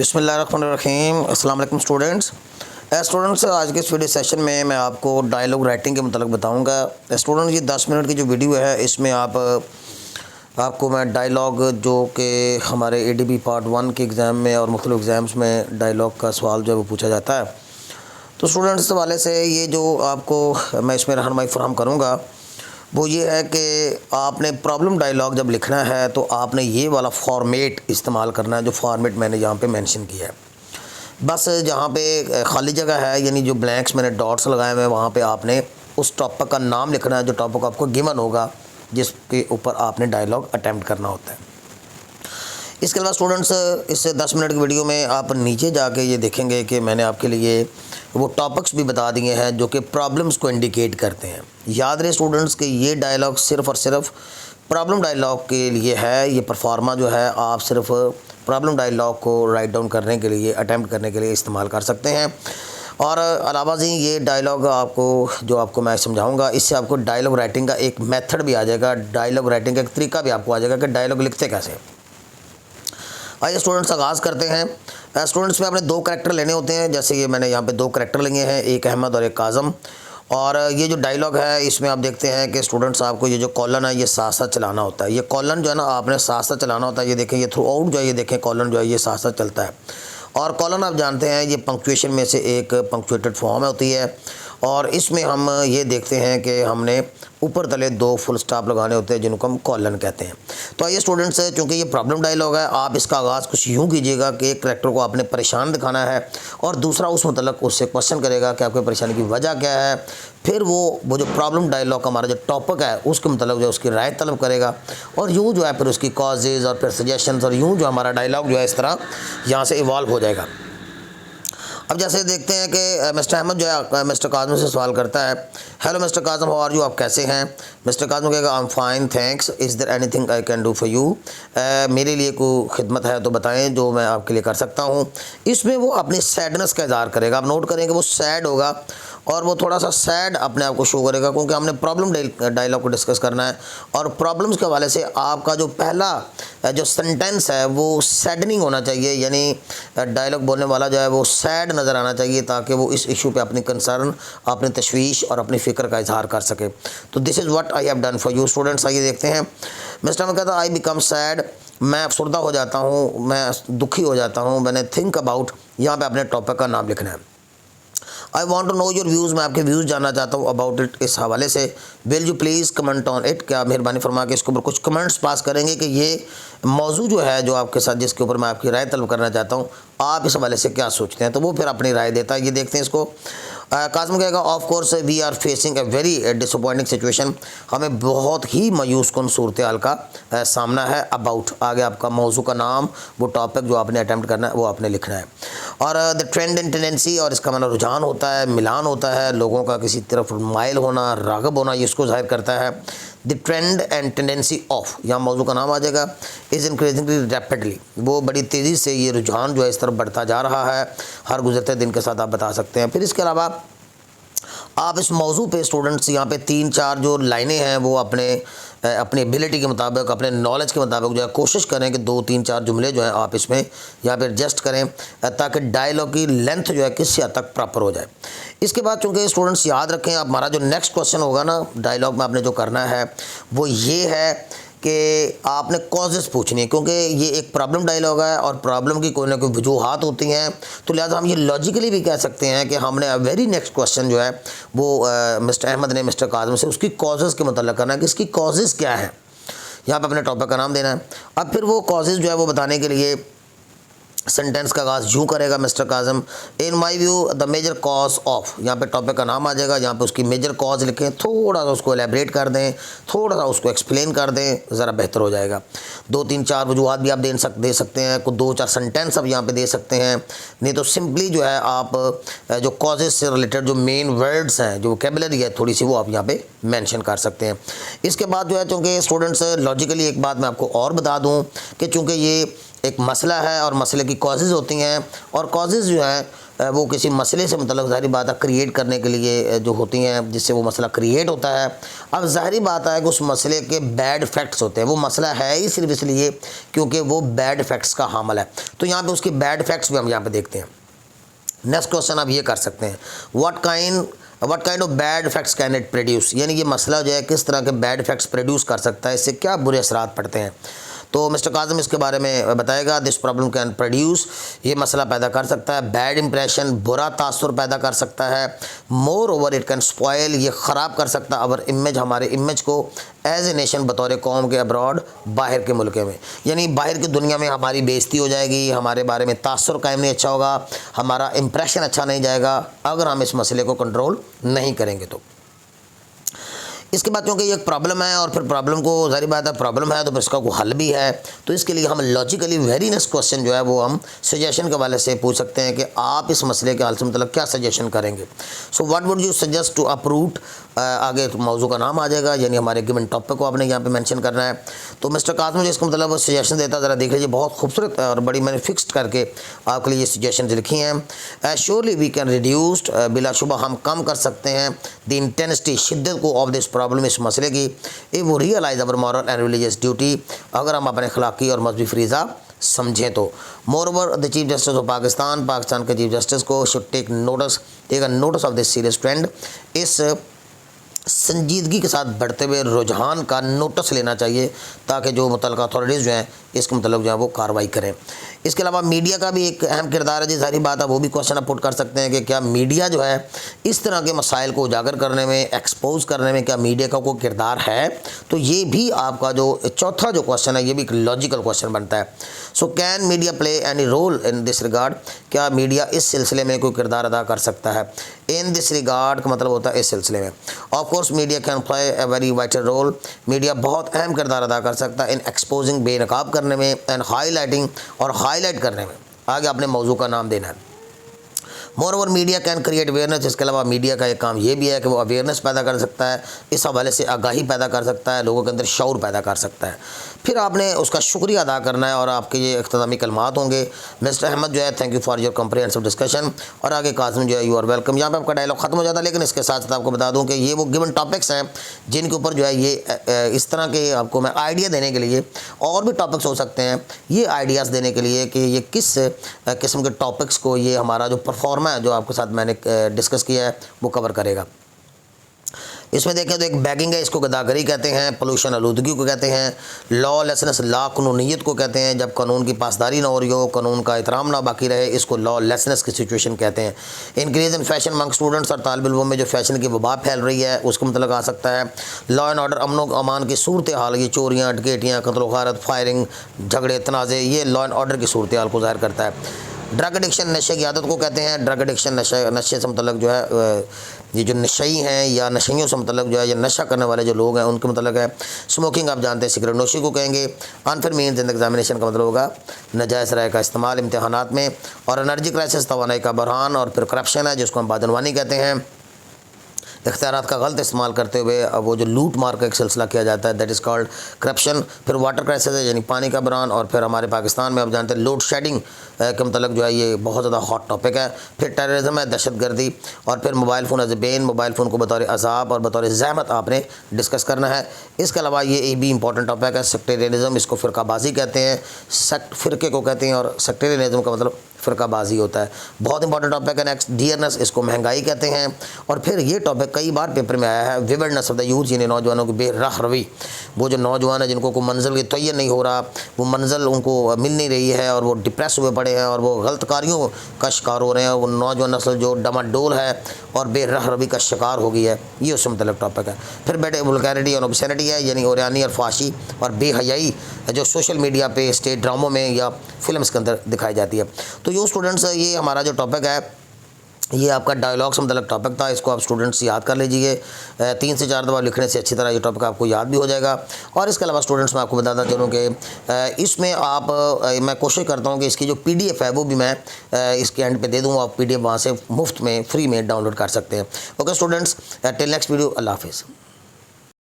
बिस्मिल्लाहिर्रहमानिर्रहीम। अस्सलाम वालेकुम स्टूडेंट्स। आज के इस वीडियो सेशन में मैं आपको डायलॉग राइटिंग के मतलब बताऊंगा। स्टूडेंट, ये 10 मिनट की जो वीडियो है इसमें आपको मैं डायलॉग जो कि हमारे एडीबी पार्ट 1 के एग्ज़ाम में और मुख्तलिफ एग्ज़ाम्स में डायलॉग का सवाल जो है वो पूछा जाता है। तो स्टूडेंट्स इस हवाले से ये जो आपको मैं इसमें रहनुमाई फराहम करूँगा वो ये है कि आपने प्रॉब्लम डायलॉग जब लिखना है तो आपने ये वाला फॉर्मेट इस्तेमाल करना है जो फॉर्मेट मैंने यहाँ पे मेंशन किया है। बस जहाँ पे खाली जगह है यानी जो ब्लैंक्स मैंने डॉट्स लगाए हुए हैं वहाँ पे आपने उस टॉपिक का नाम लिखना है जो टॉपिक आपको गिवन होगा जिसके ऊपर आपने डायलॉग अटैम्प्ट करना होता है। इसके अलावा स्टूडेंट्स इस 10 मिनट की वीडियो में आप नीचे जाके ये देखेंगे कि मैंने आपके लिए वो टॉपिक्स भी बता दिए हैं जो कि प्रॉब्लम्स को इंडिकेट करते हैं। याद रहे स्टूडेंट्स कि ये डायलॉग सिर्फ़ और सिर्फ प्रॉब्लम डायलॉग के लिए है। ये परफॉर्मा जो है आप सिर्फ प्रॉब्लम डायलॉग को राइट डाउन करने के लिए अटैम्प्ट करने के लिए इस्तेमाल कर सकते हैं। और अलावा जी ये डायलॉग आपको मैं समझाऊंगा, इससे आपको डायलॉग राइटिंग का एक मेथड भी आ जाएगा, डायलॉग राइटिंग का एक तरीका भी आपको आ जाएगा कि डायलॉग लिखते कैसे। आइए स्टूडेंट्स आगाज़ करते हैं। स्टूडेंट्स में आपने 2 करैक्टर लेने होते हैं, जैसे ये मैंने यहाँ पे 2 करैक्टर लिए हैं, एक अहमद और एक काज़म। और ये जो डायलॉग है इसमें आप देखते हैं कि स्टूडेंट्स आपको ये जो कॉलन है ये साथ साथ चलाना होता है। ये कॉलन जो है ना आपने साथ साथ चलाना होता है। ये देखें, ये थ्रू आउट जो है ये देखें कॉलन जो है ये साथ साथ चलता है। और कॉलन आप जानते हैं ये पंक्चुएशन में से एक पंक्चुएटेड फॉर्म होती है। और इसमें हम ये देखते हैं कि हमने ऊपर तले 2 फुल स्टॉप लगाने होते हैं जिनको हम कॉलन कहते हैं। तो आइए स्टूडेंट्स, चूँकि ये प्रॉब्लम डायलॉग है आप इसका आगाज़ कुछ यूँ कीजिएगा कि एक करैक्टर को आपने परेशान दिखाना है और दूसरा उस मतलब उससे क्वेश्चन करेगा कि आपकी परेशानी की वजह क्या है। फिर वो जो प्रॉब्लम डायलॉग का हमारा जो टॉपिक है उसके मतलब जो उसकी राय तलब करेगा और यूँ जो है फिर उसकी कॉजेज़ और फिर सजेशंस और यूँ जो हमारा डायलॉग जो है इस तरह यहाँ से इवॉल्व हो जाएगा। अब जैसे देखते हैं कि मिस्टर अहमद जो है मिस्टर काज़म से सवाल करता है, hello mister Kazam, how are you, आप कैसे हैं। मिस्टर काज़म कहेगा I am fine thanks, is there anything I can do for you. मेरे लिए कोई खिदमत है तो बताएं जो मैं आपके लिए कर सकता हूं। इसमें वो अपनी सैडनेस का इज़हार करेगा। आप नोट करेंगे वो सैड होगा और वो थोड़ा सा सैड अपने आप को शो करेगा क्योंकि हमने प्रॉब्लम डायलॉग को डिस्कस करना है। और प्रॉब्लम्स के हवाले से आपका जो पहला जो सेंटेंस है वो सैडनिंग होना चाहिए, यानी डायलॉग बोलने वाला जो है वो सैड नज़र आना चाहिए ताकि वो इस इशू पे अपनी कंसर्न, अपनी तशवीश और अपनी फ़िक्र का इजहार कर सके। तो this is what I have done for you. Students आइए देखते हैं। मिस्टर अहमद कहता है आई बिकम सैड, मैं अफसरदा हो जाता हूँ, मैं दुखी हो जाता हूँ। मैंने थिंक अबाउट, यहाँ पे अपने टॉपिक का नाम लिखना है। I want to know your views, मैं आपके व्यूज़ जानना चाहता हूँ अबाउट इट, इस हवाले से। Will you please comment on it, क्या मेहरबानी फरमा के इसके ऊपर कुछ कमेंट्स पास करेंगे कि ये मौजू जो है जो आपके साथ जिसके ऊपर मैं आपकी राय तलब करना चाहता हूँ आप इस हवाले से क्या सोचते हैं। तो वो फिर अपनी राय देता है। ये देखते हैं इसको। काज़म कहेगा of course we are facing a very disappointing situation, हमें बहुत ही मायूस कुन सूरत हाल का सामना है। अबाउट आगे आपका मौजू का नाम, वो टॉपिक जो आपने अटैम्प्ट करना है वो आपने लिखना है। और द ट्रेंड एंड टेंडेंसी, और इसका माना रुझान होता है, मिलान होता है, लोगों का किसी तरफ माइल होना, राग़िब होना, ये इसको ज़ाहिर करता है। The trend and tendency of, यहाँ मौजू का नाम आ जाएगा, इज़ इंक्रीजिंगली रैपिडली, वो बड़ी तेज़ी से ये रुझान जो है इस तरफ बढ़ता जा रहा है, हर गुजरते दिन के साथ आप बता सकते हैं। फिर इसके अलावा आप इस मौजू पे स्टूडेंट्स यहाँ पे 3-4 जो लाइनें हैं वो अपनी एबिलिटी के मुताबिक, अपने नॉलेज के मुताबिक जो है कोशिश करें कि 2-3-4 जुमले जो हैं आप इसमें यहाँ पे एडजस्ट करें ताकि डायलॉग की लेंथ जो है किसी हद तक प्रॉपर हो जाए। इसके बाद चूँकि स्टूडेंट्स याद रखें, हमारा जो नेक्स्ट क्वेश्चन होगा ना डायलॉग में आपने जो करना है वो ये है कि आपने कॉजेज़ पूछनी है, क्योंकि ये एक प्रॉब्लम डायलॉग है और प्रॉब्लम की कोई ना कोई वजूहात होती हैं। तो लिहाजा हम ये लॉजिकली भी कह सकते हैं कि हमने वेरी नेक्स्ट क्वेश्चन जो है वो मिस्टर अहमद ने मिस्टर काज़म से उसकी कॉजेज़ के मतलब करना है कि इसकी कॉजेज़ क्या है। यहाँ पे अपने टॉपिक का नाम देना है। अब फिर वो कॉजेज़ जो है वो बताने के लिए सेंटेंस का आगाज़ यूँ करेगा mister Kazim, in my view the major cause of, यहाँ पे टॉपिक का नाम आ जाएगा, यहाँ पे उसकी मेजर कॉज लिखें, थोड़ा सा उसको एलेबरेट कर दें, थोड़ा सा उसको एक्सप्लेन कर दें, ज़रा बेहतर हो जाएगा। 2-3-4 वजूहात भी आप दे सकते हैं, कुछ 2-4 सेंटेंस आप यहाँ पे दे सकते हैं, नहीं तो सिंपली जो है आप जो कॉजेज़ से रिलेटेड जो मेन वर्ड्स हैं, जो वोकैबुलरी है थोड़ी सी, वो आप यहाँ पे मेंशन कर सकते हैं। इसके बाद जो है चूँकि स्टूडेंट्स लॉजिकली एक बात मैं आपको और बता दूँ कि चूँकि ये एक मसला है और मसले की कॉजेज़ होती हैं, और कॉजेज़ जो है वो किसी मसले से मतलब ज़ाहिर बात है क्रिएट करने के लिए जो होती हैं, जिससे वो मसला क्रिएट होता है। अब ज़ाहिर बात है कि उस मसले के बैड फैक्ट्स होते हैं। वो मसला है ही सिर्फ इसलिए क्योंकि वो बैड फैक्ट्स का हामिल है। तो यहाँ पे उसके बैड फैक्ट्स भी हम यहाँ पे देखते हैं। नेक्स्ट क्वेश्चन आप ये कर सकते हैं, what kind of bad facts can it produce, यानी ये मसला जो है किस तरह के बैड फैक्ट्स प्रोड्यूस कर सकता है, इससे क्या बुरे असरात पड़ते हैं। तो मिस्टर काज़िम इसके बारे में बताएगा। दिस प्रॉब्लम कैन प्रोड्यूस, ये मसला पैदा कर सकता है बैड इंप्रेशन, बुरा तासुर पैदा कर सकता है। More over it can spoil, ये ख़राब कर सकता है अवर इमेज, हमारे इमेज को एज ए नेशन, बतौर कौम के अब्रॉड, बाहर के मुल्क में, यानी बाहर की दुनिया में हमारी बेइज्जती हो जाएगी, हमारे बारे में तासुर कायम नहीं अच्छा होगा, हमारा इंप्रेशन अच्छा नहीं जाएगा अगर हम इस मसले को कंट्रोल नहीं करेंगे। तो इसके बाद क्योंकि ये एक प्रॉब्लम है और फिर प्रॉब्लम को ज़ाहिर बात है प्रॉब्लम है तो फिर इसका कोई हल भी है, तो इसके लिए हम लॉजिकली वेरी नेक्स्ट क्वेश्चन जो है वो हम सजेशन के वाले से पूछ सकते हैं कि आप इस मसले के हल से मतलब क्या सजेशन करेंगे। So what would you suggest to uproot, आगे तो मौजू का नाम आ जाएगा, यानी हमारे गिवन टॉपिक को आपने यहाँ पे मेंशन करना है। तो मिस्टर काज़िम मुझे इसका मतलब सजेशन देता, ज़रा देख लीजिए, बहुत खूबसूरत और बड़ी मैंने फिक्स्ड करके आपके लिए ये सजेशन लिखी हैं। श्योरली वी कैन रिड्यूस्ड, बिलाशुबा हम कम कर सकते हैं द इंटेंसिटी, शिद्दत को ऑफ दिस प्रॉब्लम, इस मसले की। ये वो realise our moral and religious duty, अगर हम अपने अखलाकी और मजहबी फरीज़ा समझें तो। Moreover the chief justice of Pakistan के चीफ जस्टिस को should take notice of this serious trend, इस संजीदगी के साथ बढ़ते हुए रुझान का नोटिस लेना चाहिए ताकि जो मुतल्लिका अथॉरिटीज़ जो हैं इसके मतलब जो है वो कार्रवाई करें। इसके अलावा मीडिया का भी एक अहम किरदार है जी, सारी बात है, वो भी क्वेश्चन आप पुट कर सकते हैं कि क्या मीडिया जो है इस तरह के मसाइल को उजागर करने में, एक्सपोज करने में क्या मीडिया का कोई किरदार है। तो ये भी आपका जो चौथा जो क्वेश्चन है ये भी एक लॉजिकल क्वेश्चन बनता है। So can media play any role in this regard, क्या मीडिया इस सिलसिले में कोई किरदार अदा कर सकता है। इन दिस रिगार्ड का मतलब होता है इस सिलसिले में। Of course media can play a very vital role, media बहुत अहम किरदार अदा कर सकता है इन एक्सपोजिंग, बेनकाब करने में, एंड हाईलाइटिंग, और हाईलाइट करने में। आगे आपने मौजू का नाम देना है। More over media can create awareness, इसके अलावा मीडिया का एक काम ये भी है कि वो अवेयरनेस पैदा कर सकता है, इस हवाले से आगाही पैदा कर सकता है, लोगों के अंदर शऊर पैदा कर सकता है। फिर आपने उसका शुक्रिया अदा करना है और आपके ये इख्तितामी कलमात होंगे। मिस्टर अहमद जो है thank you for your comprehensive discussion, और आगे काज़िम जो है यू आर वेलकम। यहाँ पे आपका डायलॉग ख़त्म हो जाता है, लेकिन इसके साथ साथ आपको बता दूँ कि ये वो गिवन टॉपिक्स हैं जिनके ऊपर जो है ये इस तरह के आपको मैं आइडिया देने के लिए, और भी टॉपिक्स हो सकते हैं, ये आइडियाज़ देने के लिए कि ये किस किस्म के टॉपिक्स को ये हमारा जो परफॉर्मा है जो आपके साथ मैंने डिस्कस किया है वो कवर करेगा। इसमें देखें तो एक बैगिंग है, इसको गदागरी कहते हैं, पोल्यूशन आलूदगी को कहते हैं, लॉलेसनेस ला कानूनीत को कहते हैं, जब कानून की पासदारी ना हो रही हो, कानून का एहतराम ना बाकी रहे, इसको लॉलेसनेस की सिचुएशन कहते हैं। इंक्रीज इन फैशन मंग स्टूडेंट्स, और तालिब इल्मों में जो फैशन की वबा फैल रही है उसको मतलब आ सकता है। लॉ एंड ऑर्डर, अमन व अमान की सूरत हाल, ये चोरियाँ, डकैतियाँ, कत्ल गारत, फायरिंग, झगड़े, तनाज़े, ये लॉ एंड ऑर्डर की सूरत हाल को ज़ाहिर करता है। ड्रग एडिक्शन, नशे की आदत को कहते हैं। ड्रग एडिक्शन नशे से मतलब जो है ये जो नशई हैं या नशइयों से मतलब जो है, या नशा करने वाले जो लोग हैं उनके मतलब है। स्मोकिंग आप जानते हैं, सिगरेट नोशी को कहेंगे। अनफेयर मीन्स इन एग्जामिनेशन का मतलब होगा नाजायज़ राय का इस्तेमाल इम्तहानात में। और एनर्जी क्राइसिस, तवानाई का बहरान। और फिर करप्शन है जिसको हम बादनवानी कहते हैं। इख्तियारात का गलत इस्तेमाल करते हुए वो जो लूट मार का एक सिलसिला किया जाता है, दैट इज़ कॉल्ड करप्शन। फिर वाटर क्राइसिस है यानी पानी का बहरान। और फिर हमारे पाकिस्तान में आप जानते हैं लोड शेडिंग का मतलब जो है ये बहुत ज़्यादा हॉट टॉपिक है। फिर टेररिज्म है, दहशतगर्दी। और फिर mobile phone as a ban, mobile phone को बतौर अजाब और बतौर ज़हमत आपने डिस्कस करना है। इसके अलावा ये भी इंपॉर्टेंट टॉपिक है सेक्टेरियनिज़म, इसको फ़िरकाबाजी कहते हैं, फ़िरके को कहते हैं, और सेक्टेरियनिज़म का मतलब फ़िरकाबाजी होता है। बहुत इंपॉर्टेंट टॉपिक है। नेक्स्ट डियरनेस, इसको महंगाई कहते हैं। और फिर ये टॉपिक कई बार पेपर में आया है, विवर्डनेस ऑफ द यूथ, यानी नौजवानों की बेराह रवी। वो जो नौजवान है जिनको कोई मंजिल की तयन नहीं हो रहा, वो मंजिल उनको मिल नहीं रही है और वो डिप्रेस हुए पड़े हैं और वो गलत कार्यों का शिकार हो रहे हैं, वो नौजवान नस्ल जो डमाडोल है और बेराह रवी का शिकार हो गई है, ये उससे मतलब टॉपिक है। फिर बेटे वल्गैरिटी और ऑब्सैनिटी है, यानी ओरियानी और फाशी और बेहयाई जो सोशल मीडिया पे, स्टेट ड्रामों में या फिल्म्स के अंदर दिखाई जाती है। तो ये स्टूडेंट्स, ये हमारा जो टॉपिक है ये आपका डायलॉग से मतलब टॉपिक था, इसको आप स्टूडेंट्स याद कर लीजिए। 3 से 4 दफ़ा लिखने से अच्छी तरह ये टॉपिक आपको याद भी हो जाएगा। और इसके अलावा स्टूडेंट्स मैं आपको बताता चलूँ कि इसमें आप मैं कोशिश करता हूँ कि इसकी जो PDF है वो भी मैं इसके एंड पे दे दूँ, आप PDF वहाँ से मुफ्त में फ्री में डाउनलोड कर सकते हैं। Okay students, till next video, अल्लाह हाफिज़।